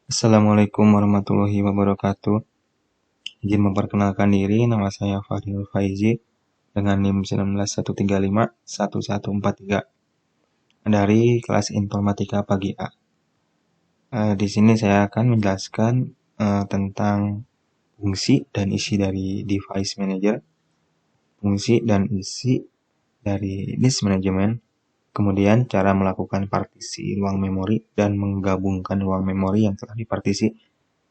Assalamualaikum warahmatullahi wabarakatuh. Izin memperkenalkan diri, nama saya Fadil Faizi dengan NIM 191351143 dari kelas Informatika Pagi A. Di sini saya akan menjelaskan tentang fungsi dan isi dari Device Manager, fungsi dan isi dari Disk Management, kemudian cara melakukan partisi ruang memori dan menggabungkan ruang memori yang telah dipartisi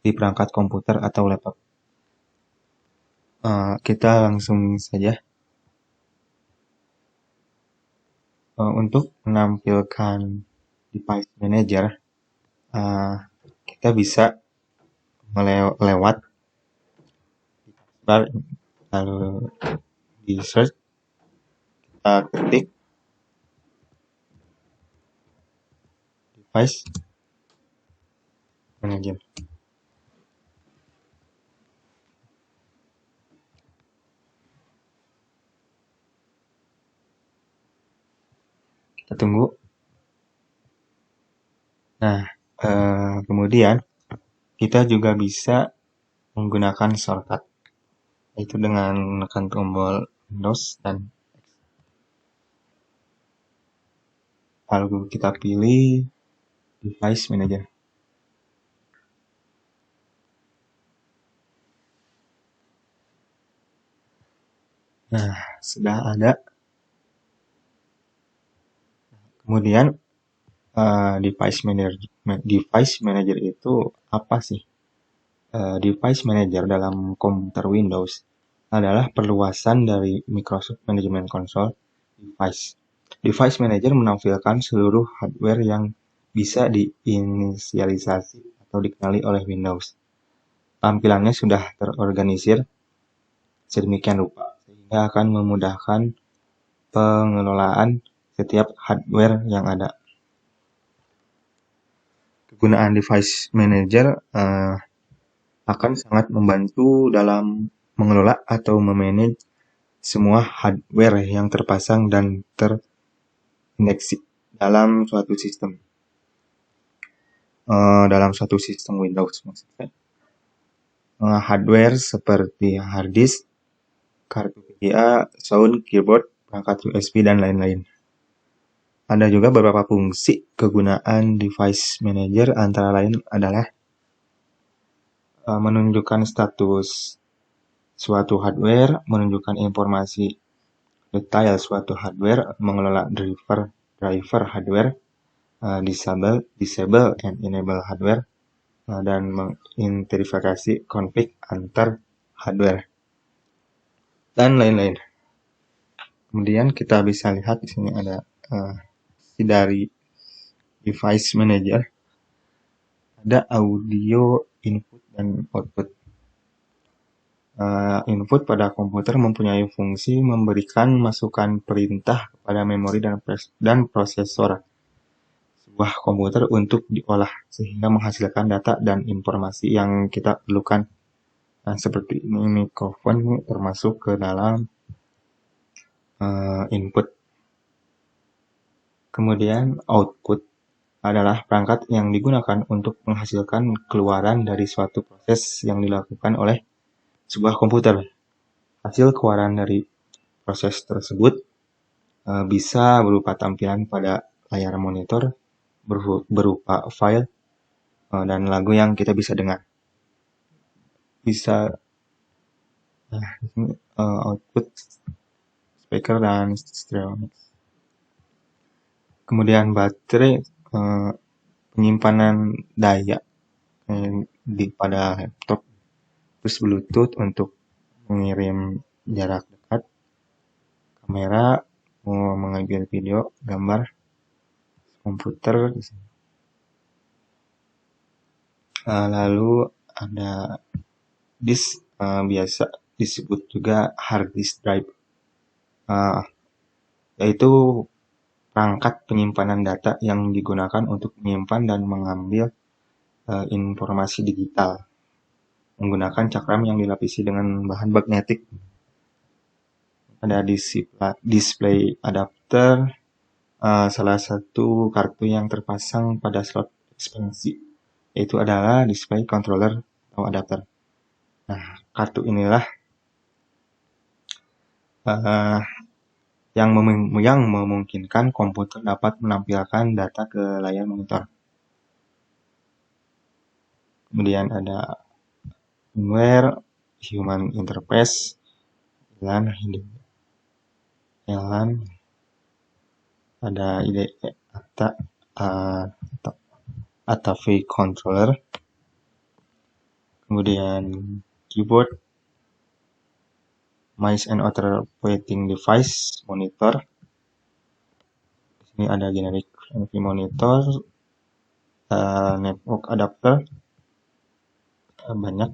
di perangkat komputer atau laptop. Kita langsung saja. Untuk menampilkan Device Manager, kita bisa lewat bar, lalu di search, kita ketik Device Manager. Kita tunggu. Nah, kemudian kita juga bisa menggunakan shortcut, yaitu dengan menekan tombol Windows dan lalu kita pilih Device Manager. Nah, sudah ada. Kemudian Device Manager itu apa sih? Device Manager dalam komputer Windows adalah perluasan dari Microsoft Management Console Device. Device Manager menampilkan seluruh hardware yang bisa diinisialisasi atau dikenali oleh Windows. Tampilannya sudah terorganisir sedemikian rupa sehingga akan memudahkan pengelolaan setiap hardware yang ada. Kegunaan Device Manager akan sangat membantu dalam mengelola atau memanage semua hardware yang terpasang dan terindeksi dalam suatu sistem. Dalam suatu sistem Windows maksudnya. Hardware seperti hard disk, kartu VGA, sound, keyboard, perangkat USB, dan lain-lain. Ada juga beberapa fungsi kegunaan Device Manager, antara lain adalah menunjukkan status suatu hardware, menunjukkan informasi detail suatu hardware, mengelola driver hardware, disable and enable hardware, dan mengidentifikasi konflik antar hardware, dan lain-lain. Kemudian kita bisa lihat di sini ada dari Device Manager, ada audio input dan output. Input pada komputer mempunyai fungsi memberikan masukan perintah kepada memori dan prosesor sebuah komputer untuk diolah sehingga menghasilkan data dan informasi yang kita perlukan. Nah, seperti ini mikrofon termasuk ke dalam input. Kemudian output adalah perangkat yang digunakan untuk menghasilkan keluaran dari suatu proses yang dilakukan oleh sebuah komputer. Hasil keluaran dari proses tersebut bisa berupa tampilan pada layar monitor, berupa file, dan lagu yang kita bisa dengar. Bisa output speaker dan stereo. Kemudian baterai, penyimpanan daya pada laptop, terus Bluetooth untuk mengirim jarak dekat, kamera mengambil video, gambar, komputer. Lalu ada disk, biasa disebut juga hard disk drive, yaitu perangkat penyimpanan data yang digunakan untuk menyimpan dan mengambil informasi digital menggunakan cakram yang dilapisi dengan bahan magnetik. Ada display adapter, salah satu kartu yang terpasang pada slot ekspansi yaitu adalah display controller atau adapter. Nah, kartu inilah yang memungkinkan komputer dapat menampilkan data ke layar monitor. Kemudian ada firmware, human interface, LAN, ada IDE, ATV controller, kemudian keyboard, mice and other operating device, monitor. Di sini ada generic monitor, network adapter, banyak,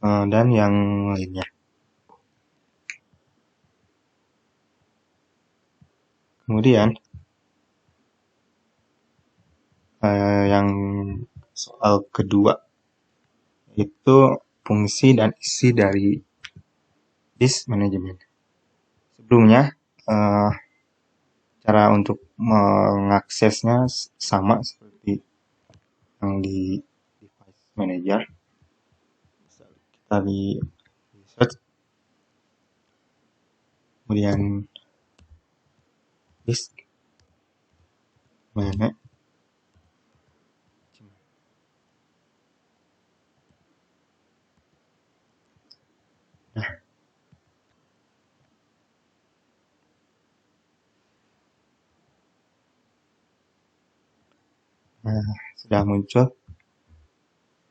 dan yang lainnya. Kemudian yang soal kedua itu fungsi dan isi dari disk management. Sebelumnya cara untuk mengaksesnya sama seperti yang di device manager. Kita di search, kemudian disk management. Sudah muncul.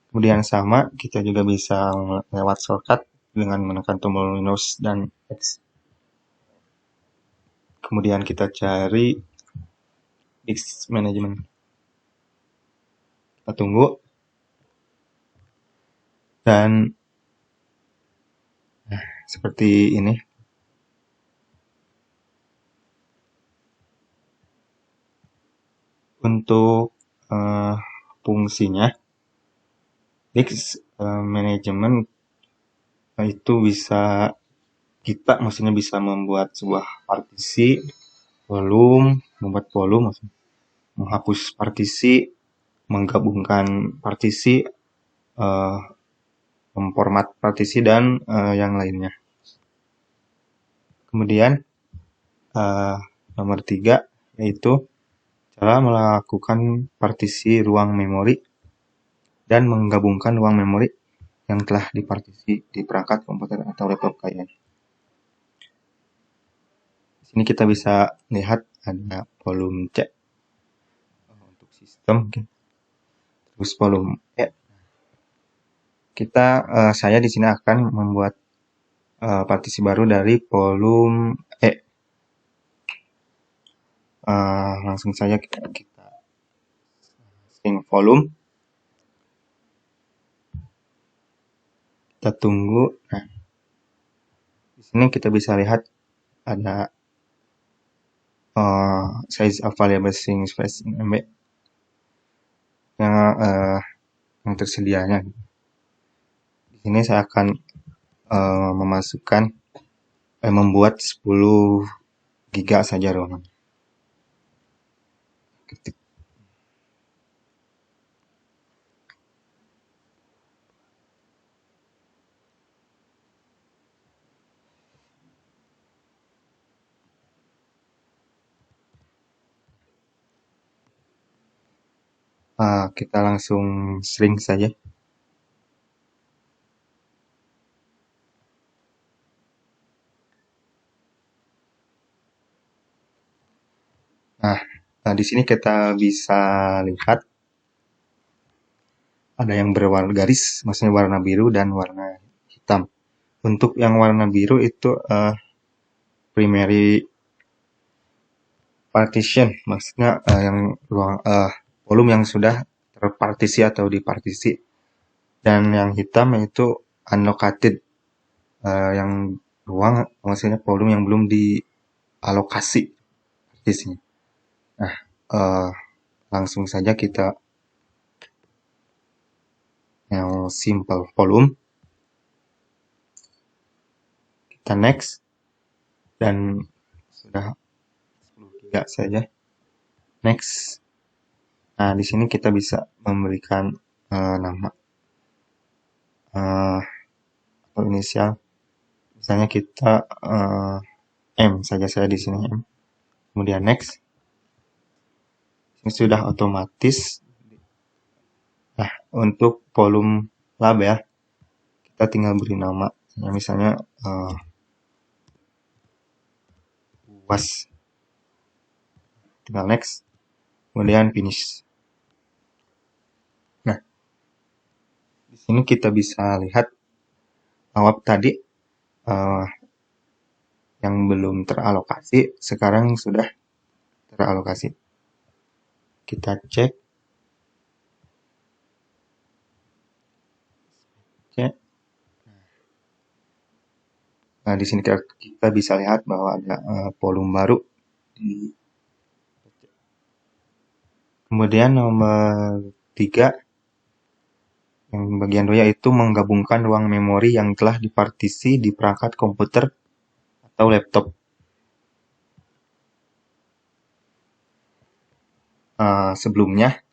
Kemudian sama, kita juga bisa lewat shortcut dengan menekan tombol Windows dan X. Kemudian kita cari disk management. Kita tunggu. Dan seperti ini. Untuk fungsinya, disk management itu bisa maksudnya bisa membuat sebuah partisi, membuat volume, menghapus partisi, menggabungkan partisi, memformat partisi, dan yang lainnya. Kemudian nomor 3 yaitu cara melakukan partisi ruang memori dan menggabungkan ruang memori yang telah dipartisi di perangkat komputer atau laptop kalian. Di sini kita bisa lihat ada volume C untuk sistem, terus volume E. Saya di sini akan membuat partisi baru dari volume E. Langsung saja kita string volume. Kita tunggu. Nah, di sini kita bisa lihat ada size of variable string space in MB yang tersedianya. Di sini saya akan membuat 10 giga saja ruangan. Ketik. Kita langsung string saja. Nah, di sini kita bisa lihat ada yang berwarna garis, maksudnya warna biru dan warna hitam. Untuk yang warna biru itu primary partition, maksudnya yang volume yang sudah terpartisi atau dipartisi. Dan yang hitam itu unallocated, yang ruang, maksudnya volume yang belum dialokasi partisinya. Nah, langsung saja kita yang simple volume. Kita next, dan sudah 10 giga saja. Next. Nah, di sini kita bisa memberikan nama atau inisial. Misalnya kita M saja, saya di sini M. Kemudian next. Ini sudah otomatis. Nah, untuk volume lab ya, kita tinggal beri nama. Misalnya UAS. Tinggal next. Kemudian finish. Nah, di sini kita bisa lihat bahwa tadi yang belum teralokasi sekarang sudah teralokasi. Kita cek. Nah, di sini kita bisa lihat bahwa ada volume baru. Kemudian nomor 3, yang bagian 2 yaitu menggabungkan ruang memori yang telah dipartisi di perangkat komputer atau laptop. Sebelumnya,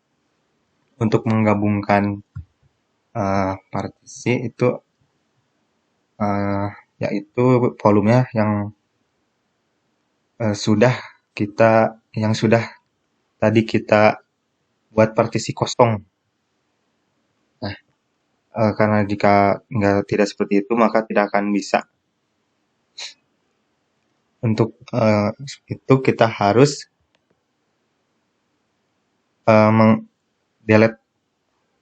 untuk menggabungkan partisi itu yaitu volumenya yang sudah tadi kita buat partisi kosong. Nah, karena jika tidak seperti itu maka tidak akan bisa. Untuk itu kita harus delete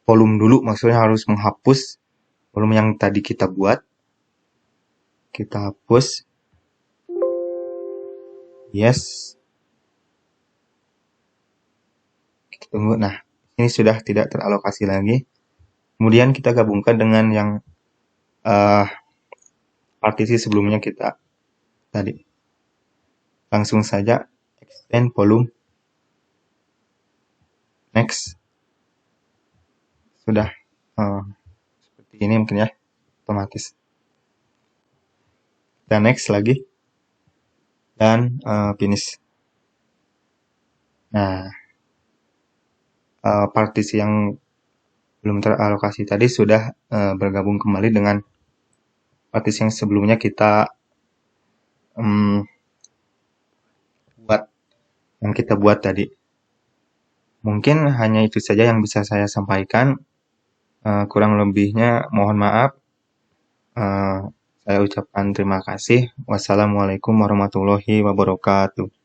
volume dulu, maksudnya harus menghapus volume yang tadi kita buat. Kita hapus. Yes. Kita tunggu. Nah, ini sudah tidak teralokasi lagi. Kemudian kita gabungkan dengan yang partisi sebelumnya kita tadi. Langsung saja extend volume. Next. Sudah seperti ini mungkin ya, otomatis. Dan next lagi. Dan finish. Nah, partisi yang belum teralokasi tadi sudah bergabung kembali dengan partisi yang sebelumnya kita buat tadi. Mungkin hanya itu saja yang bisa saya sampaikan. Kurang lebihnya mohon maaf. Saya ucapkan terima kasih. Wassalamualaikum warahmatullahi wabarakatuh.